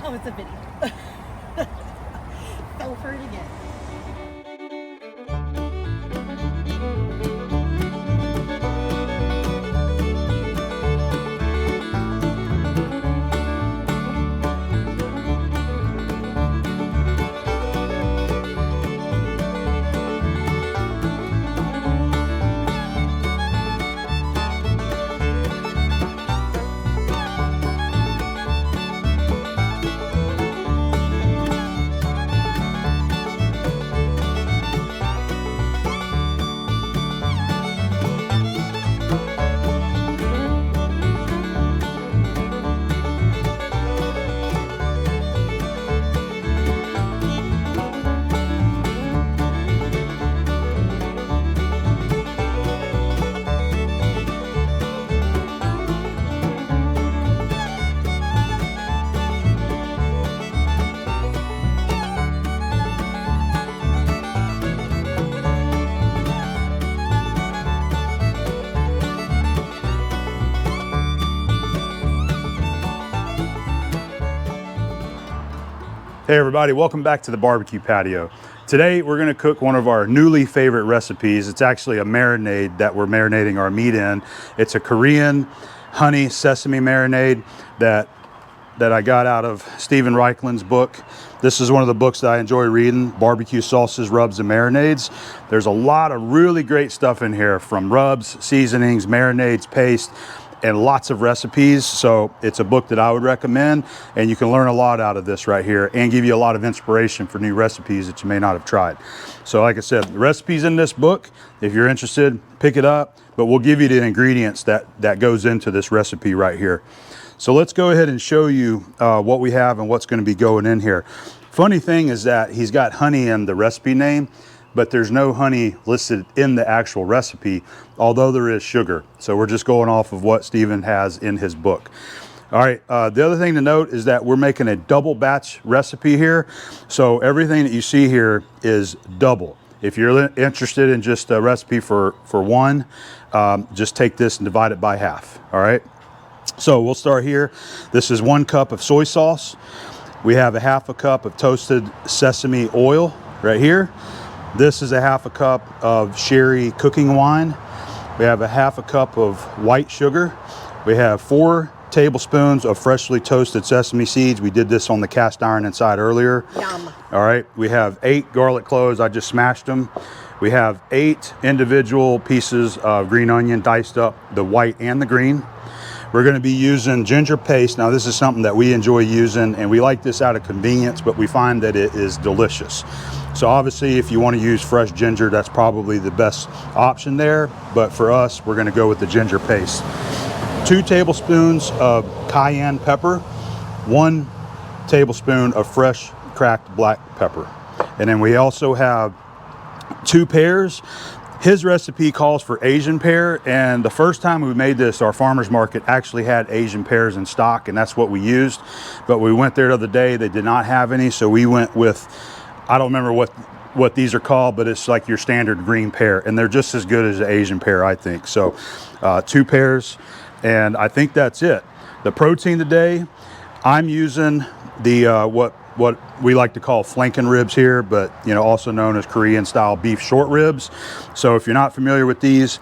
Oh, it's a video. Don't forget. Hey everybody, welcome back to the barbecue patio. Today we're going to cook one of our newly favorite recipes. It's actually a marinade that we're marinating our meat in. It's a Korean honey sesame marinade that I got out of Stephen Reichling's book. This is one of the books that I enjoy reading, Barbecue Sauces, Rubs, and Marinades. There's a lot of really great stuff in here, from rubs, seasonings, marinades, paste, and lots of recipes. So it's a book that I would recommend, and you can learn a lot out of this right here and give you a lot of inspiration for new recipes that you may not have tried. So like I said, the recipes in this book, if you're interested, pick it up, but we'll give you the ingredients that goes into this recipe right here. So let's go ahead and show you what we have and what's going to be going in here. Funny thing is that he's got honey in the recipe name, but there's no honey listed in the actual recipe, although there is sugar. So we're just going off of what Stephen has in his book. All right, the other thing to note is that we're making a double batch recipe here. So everything that you see here is double. If you're interested in just a recipe for one, just take this and divide it by half, all right? So we'll start here. This is 1 cup of soy sauce. We have a half a cup of toasted sesame oil right here. This is a half a cup of sherry cooking wine. We have a half a cup of white sugar. We have 4 tablespoons of freshly toasted sesame seeds. We did this on the cast iron inside earlier. Yum. All right, we have 8 garlic cloves. I just smashed them. We have 8 individual pieces of green onion, diced up, the white and the green. We're going to be using ginger paste. Now this is something that we enjoy using, and we like this out of convenience, but we find that it is delicious. So obviously if you want to use fresh ginger, that's probably the best option there. But for us, we're going to go with the ginger paste. 2 tablespoons of cayenne pepper, 1 tablespoon of fresh cracked black pepper. And then we also have 2 pears. His recipe calls for Asian pear, and the first time we made this, our farmer's market actually had Asian pears in stock, and that's what we used. But we went there the other day, they did not have any, so we went with, I don't remember what these are called, but it's like your standard green pear, and they're just as good as the Asian pear, I think. So 2 pears, and I think that's it. The protein today, I'm using the what we like to call flanken ribs here, but also known as Korean style beef short ribs. So if you're not familiar with these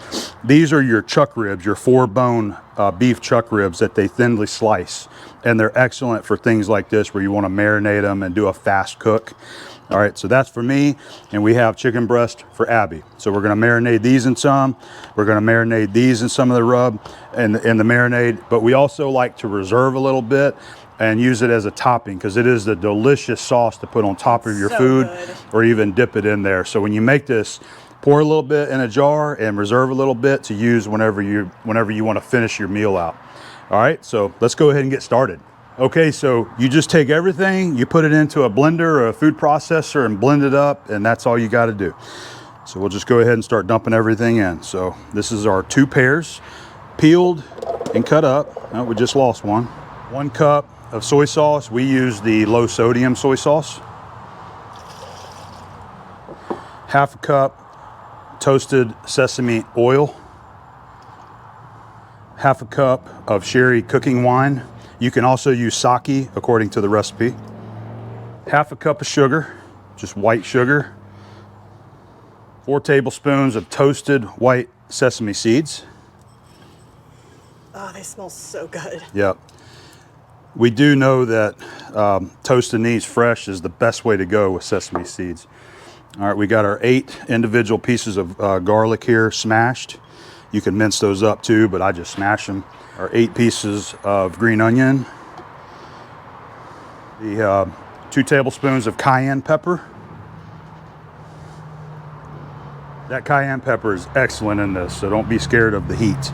are your chuck ribs, your 4-bone beef chuck ribs that they thinly slice, and they're excellent for things like this where you want to marinate them and do a fast cook. All right, so that's for me, and we have chicken breast for Abby. So we're going to marinate these in some. We're going to marinate these in some of the rub and the marinade, but we also like to reserve a little bit and use it as a topping, because it is a delicious sauce to put on top of your food, or even dip it in there. So when you make this, pour a little bit in a jar and reserve a little bit to use whenever you want to finish your meal out. All right, so let's go ahead and get started. Okay, so you just take everything, you put it into a blender or a food processor and blend it up, and that's all you got to do. So we'll just go ahead and start dumping everything in. So this is our 2 pears, peeled and cut up. Oh, we just lost one. 1 cup of soy sauce. We use the low sodium soy sauce. Half a cup toasted sesame oil. Half a cup of sherry cooking wine. You can also use sake according to the recipe. Half a cup of sugar, just white sugar. 4 tablespoons of toasted white sesame seeds. Oh, they smell so good. Yep. We do know that toasting these fresh is the best way to go with sesame seeds. All right, we got our 8 individual pieces of garlic here smashed. You can mince those up too, but I just smash them. Our 8 pieces of green onion. The 2 tablespoons of cayenne pepper. That cayenne pepper is excellent in this, so don't be scared of the heat.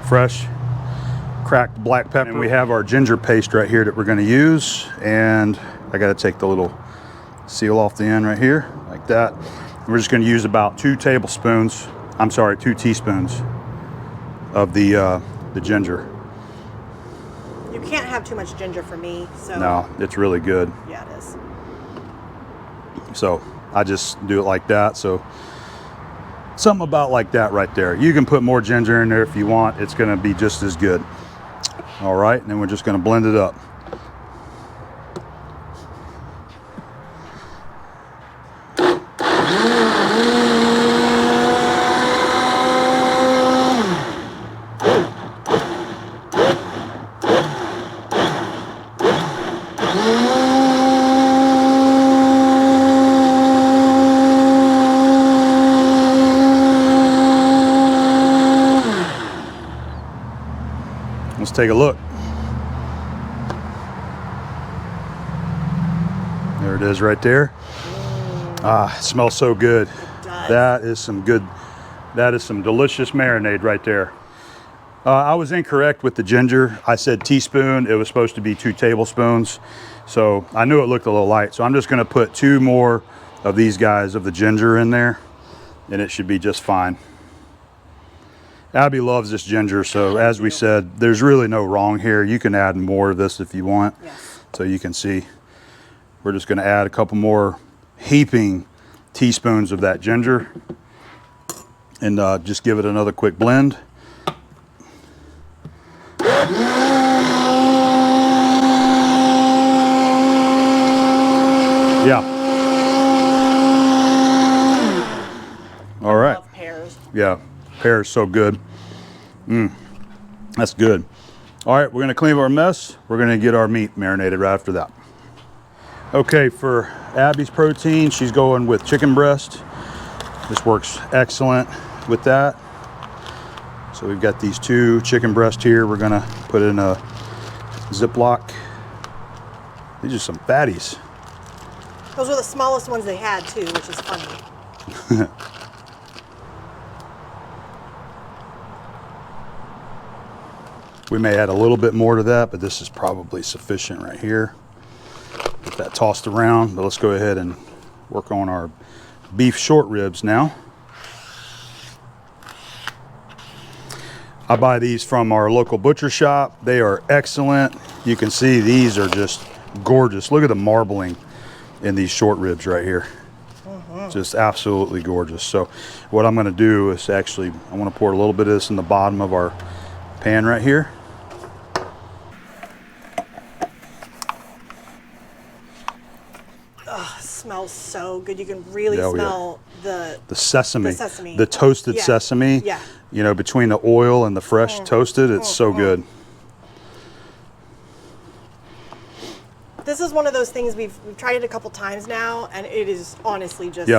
Fresh cracked black pepper. And we have our ginger paste right here that we're going to use, and I got to take the little seal off the end right here like that. We're just going to use about 2 teaspoons of the ginger. You can't have too much ginger for me, so No, it's really good. yeah, it is. So I just do it like that. So something about like that right there. You can put more ginger in there if you want. It's going to be just as good. All right, and then we're just going to blend it up. Let's take a look. There it is right there. Ah, it smells so good. That is some delicious marinade right there. I was incorrect with the ginger. I said teaspoon. It was supposed to be 2 tablespoons. So I knew it looked a little light. So I'm just going to put 2 more of these guys of the ginger in there, and it should be just fine. Abby loves this ginger, so as we said, there's really no wrong here. You can add more of this if you want. Yes. So you can see, we're just going to add a couple more heaping teaspoons of that ginger, and just give it another quick blend. Yeah. All right. I love pears. Yeah, pear is so good. That's good. All right, we're gonna clean up our mess. We're gonna get our meat marinated right after that. Okay, for Abby's protein, she's going with chicken breast. This works excellent with that. So we've got these 2 chicken breast here. We're gonna put in a Ziploc. These are some fatties. Those were the smallest ones they had too, which is funny. We may add a little bit more to that, but this is probably sufficient right here. Get that tossed around, but let's go ahead and work on our beef short ribs now. I buy these from our local butcher shop. They are excellent. You can see these are just gorgeous. Look at the marbling in these short ribs right here. Just absolutely gorgeous. So what I'm going to do is actually, I want to pour a little bit of this in the bottom of our pan right here. Smells so good. You can really smell the sesame, sesame, the toasted sesame. Yeah. You know, between the oil and the fresh toasted, it's so good. This is one of those things we've tried it a couple times now, and it is honestly just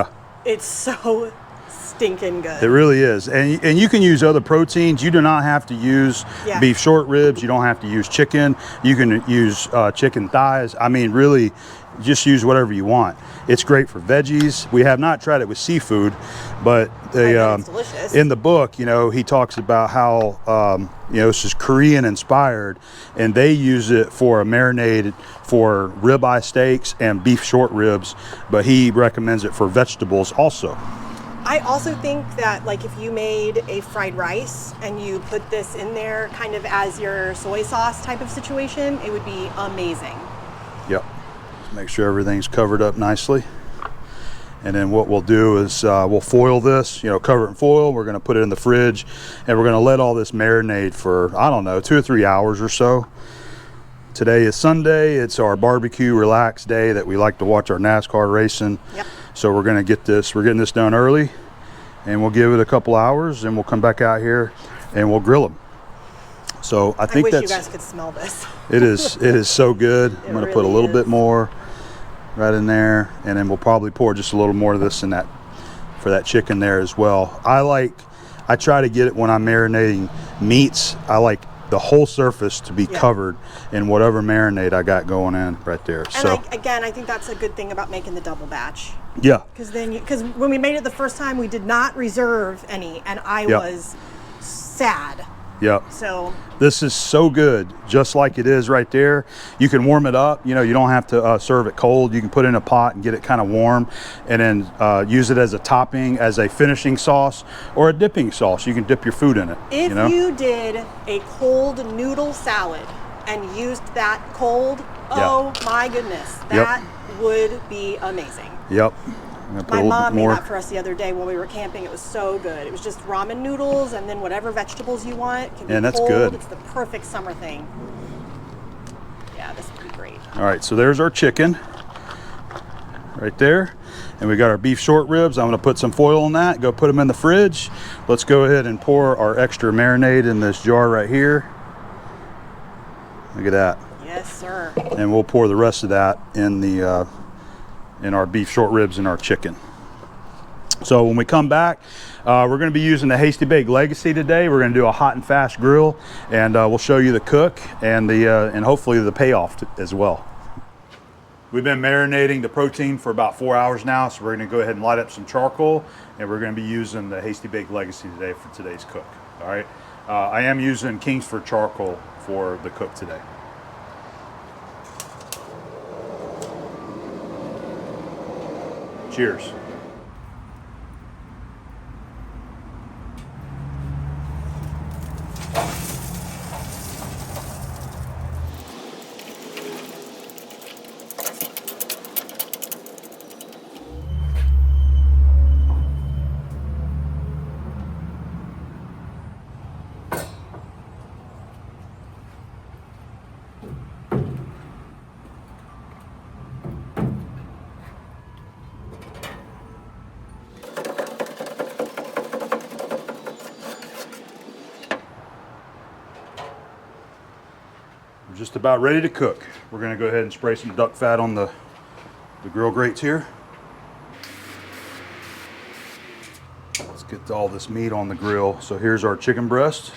it's so stinking good. It really is. And you can use other proteins. You do not have to use beef short ribs. You don't have to use chicken. You can use chicken thighs. I mean, really, just use whatever you want. It's great for veggies. We have not tried it with seafood, but It's delicious. in the book, you know, he talks about how, you know, this is Korean inspired, and they use it for a marinade for ribeye steaks and beef short ribs, but he recommends it for vegetables also. I also think that, like, if you made a fried rice and you put this in there kind of as your soy sauce type of situation, it would be amazing. Yep. Make sure everything's covered up nicely. And then what we'll do is we'll foil this, you know, cover it in foil. We're going to put it in the fridge, and we're going to let all this marinate for, I don't know, 2 or 3 hours or so. today is Sunday. It's our barbecue relaxed day that we like to watch our NASCAR racing. Yep. So we're getting this done early, and we'll give it a couple hours, and we'll come back out here and we'll grill them. So I think wish that's, you guys could smell this. it is so good. I'm going to put a little bit more right in there, and then we'll probably pour just a little more of this in that for that chicken there as well. I try to get it when I'm marinating meats. I like the whole surface to be covered in whatever marinade I got going in right there. And I think that's a good thing about making the double batch. Yeah. Because when we made it the first time, we did not reserve any, and I was sad. Yep. So this is so good, just like it is right there. You can warm it up. You know, you don't have to serve it cold. You can put it in a pot and get it kind of warm, and then use it as a topping, as a finishing sauce, or a dipping sauce. You can dip your food in it. If you did a cold noodle salad and used that cold, oh my goodness, that would be amazing. Yep. My mom made that for us the other day when we were camping. It was so good. It was just ramen noodles and then whatever vegetables you want. Can be that's cold. good. It's the perfect summer thing. Yeah, this would be great. All right, so there's our chicken right there. And we got our beef short ribs. I'm going to put some foil on that, go put them in the fridge. Let's go ahead and pour our extra marinade in this jar right here. Look at that. Yes, sir. And we'll pour the rest of that in the in our beef short ribs and our chicken. So when we come back, we're going to be using the Hasty Bake Legacy today. We're going to do a hot and fast grill, and we'll show you the cook and and hopefully the payoff as well. We've been marinating the protein for about 4 hours now, so we're going to go ahead and light up some charcoal, and we're going to be using the Hasty Bake Legacy today for today's cook. All right, I am using Kingsford charcoal for the cook today. Cheers. We're just about ready to cook. We're going to go ahead and spray some duck fat on the grill grates here. Let's get all this meat on the grill. So here's our chicken breast.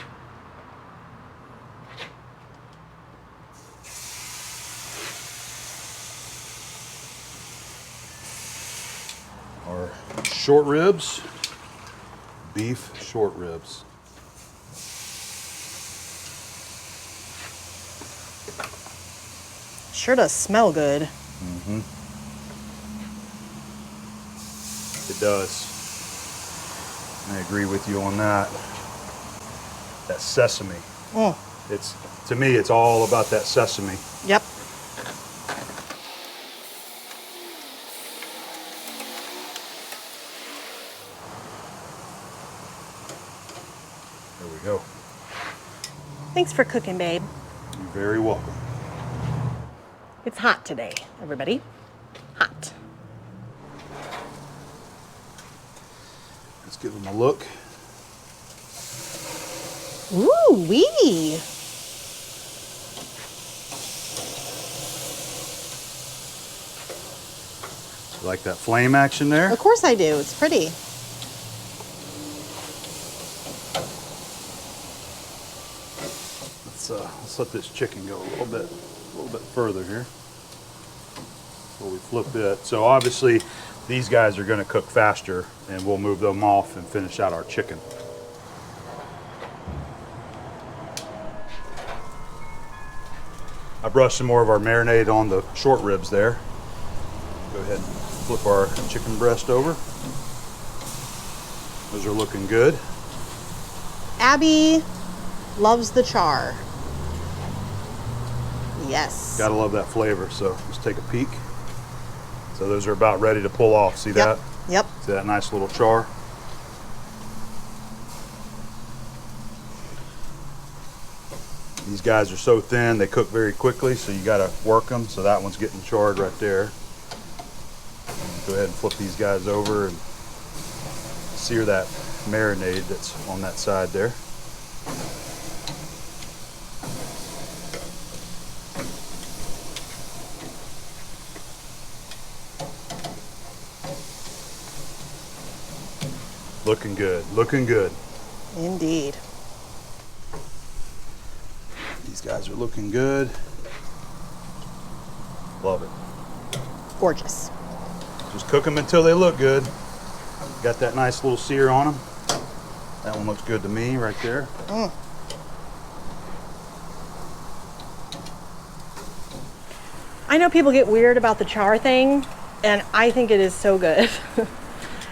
Our short ribs, beef short ribs. Sure does smell good. Mm-hmm. It does. I agree with you on that. That sesame. To me, it's all about that sesame. Yep. There we go. Thanks for cooking, babe. You're very welcome. It's hot today, everybody. Hot. Let's give them a look. Ooh wee. Like that flame action there? Of course I do. It's pretty. Let's let this chicken go a little bit further here before we flip it. So obviously these guys are going to cook faster, and we'll move them off and finish out our chicken. I brushed some more of our marinade on the short ribs there. Go ahead and flip our chicken breast over. Those are looking good. Abby loves the char. Yes. Gotta love that flavor, so let's take a peek. So those are about ready to pull off. See that? Yep. See that nice little char? These guys are so thin, they cook very quickly, so you gotta work them. So that one's getting charred right there. Go ahead and flip these guys over and sear that marinade that's on that side there. Looking good, looking good. Indeed. These guys are looking good. Love it. Gorgeous. Just cook them until they look good. Got that nice little sear on them. That one looks good to me right there. I know people get weird about the char thing, and I think it is so good.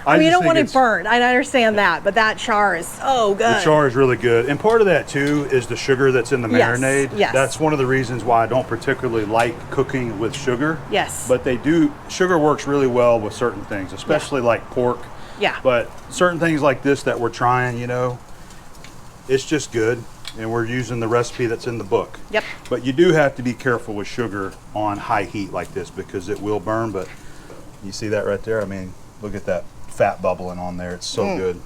I mean, you don't want it burnt. I understand that, but that char is so good. The char is really good. And part of that, too, is the sugar that's in the marinade. Yes. That's one of the reasons why I don't particularly like cooking with sugar. Yes. But sugar works really well with certain things, especially like pork. Yeah. But certain things like this that we're trying, you know, it's just good. And we're using the recipe that's in the book. Yep. But you do have to be careful with sugar on high heat like this because it will burn. But you see that right there? I mean, look at that fat bubbling on there. It's so good.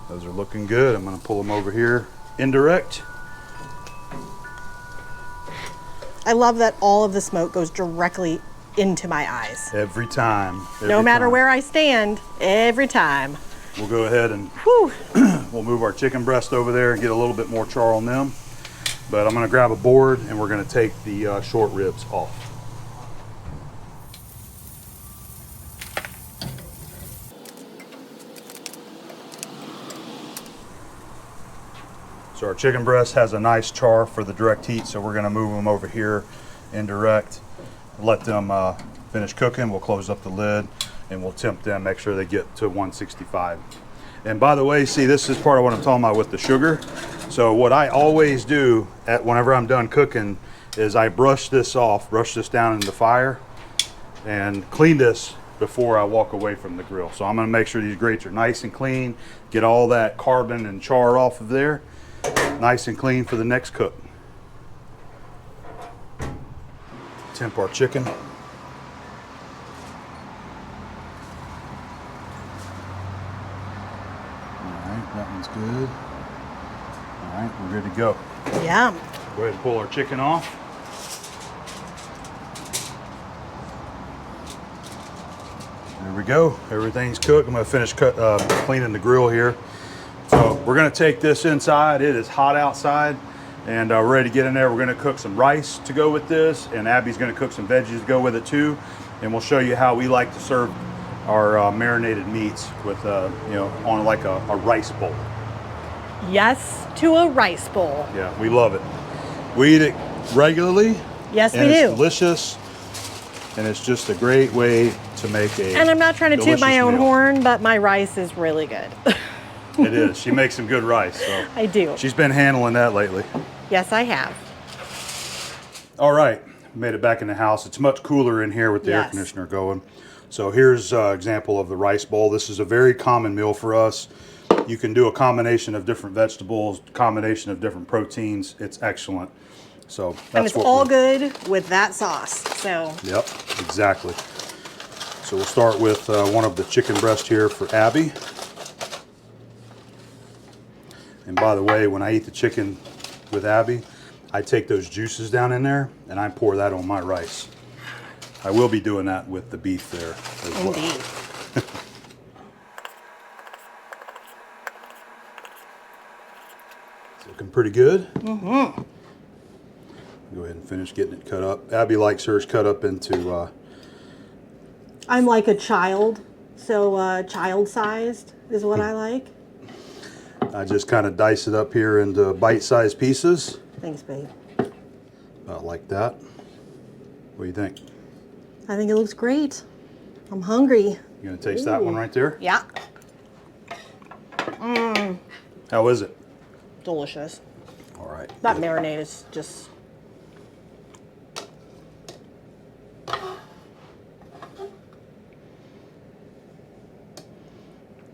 Those are looking good. I'm going to pull them over here indirect. I love that all of the smoke goes directly into my eyes. Every time. No matter where I stand, every time. We'll go ahead and we'll move our chicken breast over there and get a little bit more char on them. But I'm going to grab a board and we're going to take the short ribs off. So our chicken breast has a nice char for the direct heat, so we're going to move them over here indirect. Let them finish cooking. We'll close up the lid and we'll temp them, make sure they get to 165. And by the way, see, this is part of what I'm talking about with the sugar. So what I always do whenever I'm done cooking is I brush this off, brush this down in the fire and clean this before I walk away from the grill. So I'm going to make sure these grates are nice and clean, get all that carbon and char off of there, nice and clean for the next cook. Temp our chicken. That one's good. All right, we're good to go. Yeah. Go ahead and pull our chicken off. There we go. Everything's cooked. I'm going to finish cleaning the grill here. So we're going to take this inside. It is hot outside, and we're ready to get in there. We're going to cook some rice to go with this, and Abby's going to cook some veggies to go with it too. And we'll show you how we like to serve our marinated meats with, on like a rice bowl. Yes, to a rice bowl. Yeah, we love it. We eat it regularly. Yes, we do. It's delicious, and it's just a great way to make a And I'm not trying to toot my own meal. horn, but my rice is really good. It is. She makes some good rice. So I do. she's been handling that lately. Yes, I have. All right, made it back in the house. It's much cooler in here with the air conditioner going. So here's an example of the rice bowl. This is a very common meal for us. You can do a combination of different vegetables, combination of different proteins. It's excellent. So that's and it's all good with that sauce. So. Yep, exactly. So we'll start with one of the chicken breast here for Abby. And by the way, when I eat the chicken with Abby, I take those juices down in there and I pour that on my rice. I will be doing that with the beef there as well. Indeed. It's looking pretty good. Mm-hmm. Go ahead and finish getting it cut up. Abby likes hers cut up into... I'm like a child, so child-sized is what I like. I just kind of dice it up here into bite-sized pieces. Thanks, babe. About like that. What do you think? I think it looks great. I'm hungry. You gonna taste that one right there? Yeah. How is it? Delicious. All right. That good. marinade is just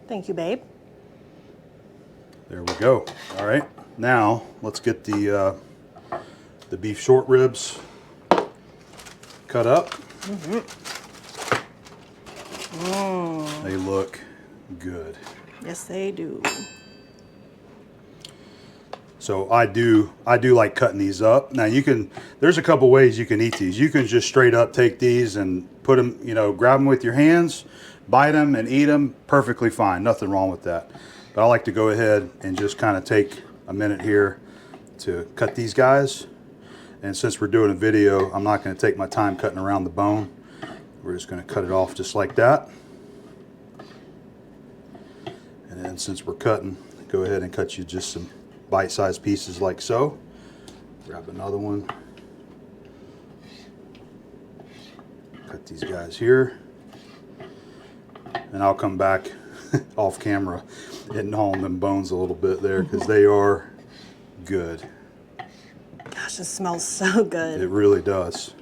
Thank you, babe. There we go. All right, now let's get the beef short ribs cut up. They look good. Yes, they do. So I do like cutting these up. Now there's a couple ways you can eat these. You can just straight up take these and put them, grab them with your hands, bite them and eat them, perfectly fine. Nothing wrong with that. But I like to go ahead and just kind of take a minute here to cut these guys. And since we're doing a video, I'm not going to take my time cutting around the bone. We're just going to cut it off just like that. And then since we're cutting, go ahead and cut you just some bite-sized pieces like so. Grab another one. Cut these guys here. And I'll come back off camera and gnaw on them bones a little bit there because they are good. Gosh, it smells so good. It really does.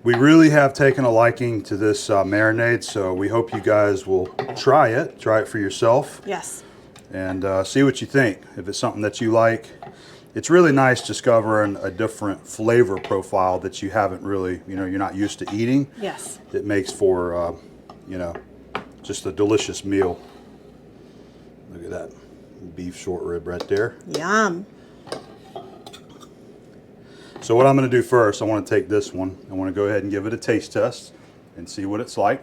We really have taken a liking to this marinade, so we hope you guys will try it for yourself. Yes. And see what you think. If it's something that you like, it's really nice discovering a different flavor profile that you haven't really, you're not used to eating. Yes. It makes for, just a delicious meal. Look at that beef short rib right there. Yum. So what I'm going to do first, I want to take this one. I want to go ahead and give it a taste test and see what it's like.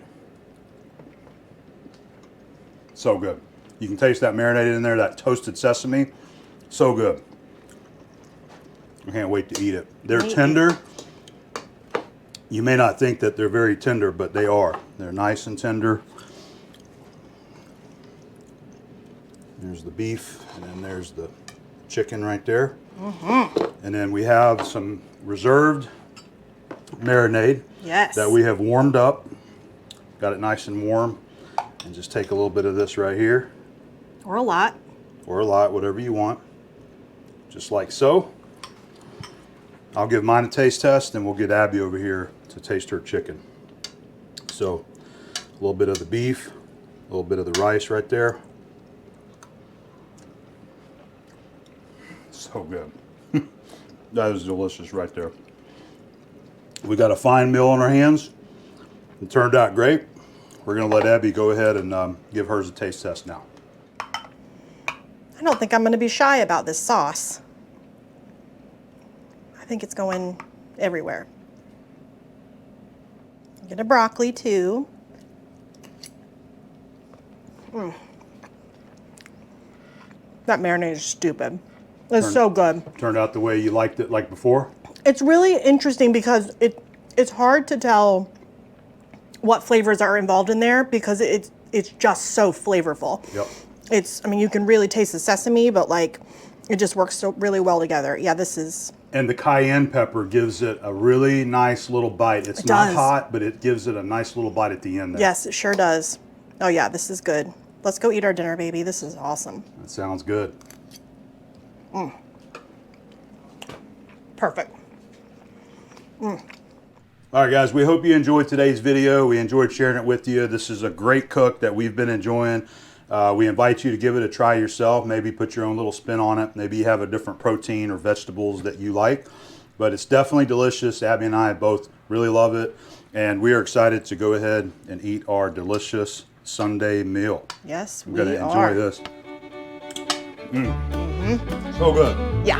So good. You can taste that marinated in there, that toasted sesame. So good. I can't wait to eat it. They're tender. You may not think that they're very tender, but they are. They're nice and tender. There's the beef, and then there's the chicken right there. And then we have some reserved marinade that we have warmed up. Got it nice and warm. And just take a little bit of this right here. Or a lot. Or a lot, whatever you want. Just like so. I'll give mine a taste test, and we'll get Abby over here to taste her chicken. So, a little bit of the beef, a little bit of the rice right there. So good. That is delicious right there. We got a fine meal on our hands. It turned out great. We're going to let Abby go ahead and give hers a taste test now. I don't think I'm going to be shy about this sauce. I think it's going everywhere. Get a broccoli too. That marinade is stupid. It's so good. Turned out the way you liked it like before? It's really interesting because it's hard to tell what flavors are involved in there because it's just so flavorful. Yep. I mean, you can really taste the sesame, but like it just works so really well together. Yeah, this is. And the cayenne pepper gives it a really nice little bite. It's not hot, but it gives it a nice little bite at the end there. Yes, it sure does. Oh yeah, this is good. Let's go eat our dinner, baby. This is awesome. That sounds good. Perfect. All right, guys, we hope you enjoyed today's video. We enjoyed sharing it with you. This is a great cook that we've been enjoying. We invite you to give it a try yourself. Maybe put your own little spin on it. Maybe you have a different protein or vegetables that you like. But it's definitely delicious. Abby and I both really love it. And we are excited to go ahead and eat our delicious Sunday meal. Yes, we're going to enjoy this. So good. Yeah.